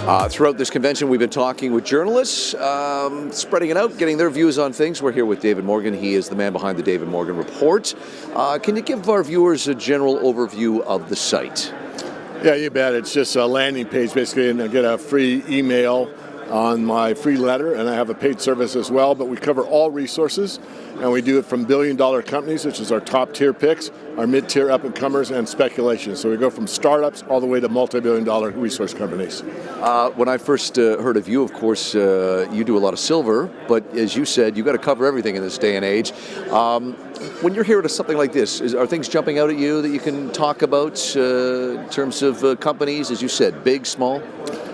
Throughout this convention, we've been talking with journalists, spreading it out, getting their views on things. We're here with David Morgan. He is the man behind the David Morgan Report. Can you give our viewers a general overview of the site? Yeah, you bet. It's just a landing page, basically, and I get a free email on my free letter, and I have a paid service as well, but we cover all resources, and we do it from billion-dollar companies, which is our top-tier picks, our mid-tier up-and-comers, and speculation. So we go from startups all the way to multi-billion-dollar resource companies. When I first heard of you, of course, you do a lot of silver, but as you said, you've got to cover everything in this day and age. When you're here at something like this, are things jumping out at you that you can talk about in terms of companies, as you said, big, small?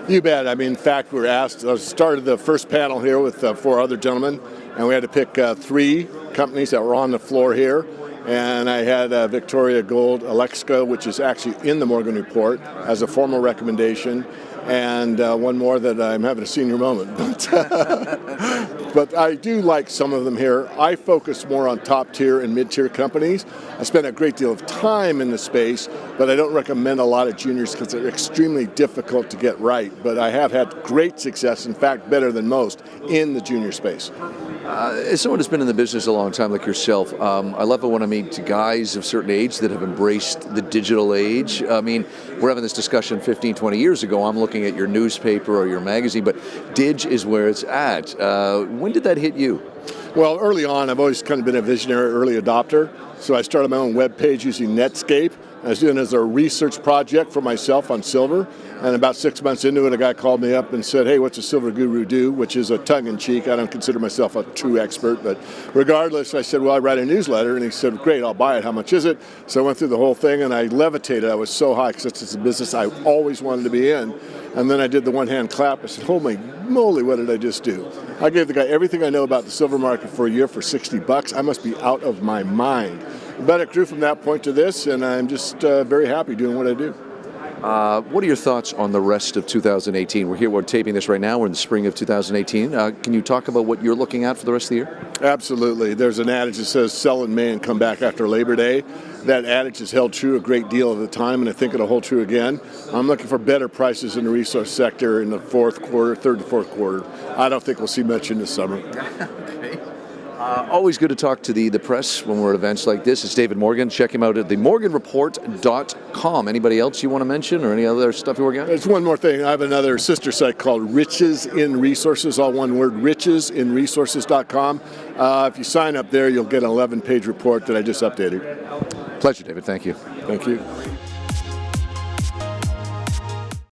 You bet. I mean, in fact, we're asked, I started the first panel here with 4 other gentlemen, and we had to pick 3 companies that were on the floor here. And I had Victoria Gold Alexa, which is actually in the Morgan Report, as a formal recommendation, and one more that I'm having a senior moment. But I do like some of them here. I focus more on top-tier and mid-tier companies. I spend a great deal of time in the space, but I don't recommend a lot of juniors because they're extremely difficult to get right. But I have had great success, in fact, better than most, in the junior space. As someone who's been in the business a long time like yourself, I love it when I meet guys of certain age that have embraced the digital age. I mean, we're having this discussion 15, 20 years ago. I'm looking at your newspaper or your magazine, but Dig is where it's at. When did that hit you? Well, early on, I've always kind of been a visionary early adopter. So I started my own web page using Netscape. I was doing it as a research project for myself on silver. And about 6 months into it, a guy called me up and said, "Hey, what's a silver guru do?" Which is a tongue-in-cheek. I don't consider myself a true expert. But regardless, I said, well, I write a newsletter. And he said, great, I'll buy it. How much is it? So I went through the whole thing, and I levitated. I was so high because it's a business I always wanted to be in. And then I did the one-hand clap. I said, holy moly, what did I just do? I gave the guy everything I know about the silver market for a year for $60. I must be out of my mind. But it grew from that point to this, and I'm just very happy doing what I do. What are your thoughts on the rest of 2018? We're taping this right now. We're in the spring of 2018. Can you talk about what you're looking at for the rest of the year? Absolutely. There's an adage that says sell in May and come back after Labor Day. That adage has held true a great deal of the time, and I think it'll hold true again. I'm looking for better prices in the resource sector in the third to fourth quarter. I don't think we'll see much in the summer. Okay. Always good to talk to the press when we're at events like this. It's David Morgan. Check him out at themorganreport.com. Anybody else you want to mention or any other stuff you're working on? There's one more thing. I have another sister site called Riches in Resources, all one word, richesinresources.com. If you sign up there, you'll get an 11-page report that I just updated. Pleasure, David. Thank you. Thank you.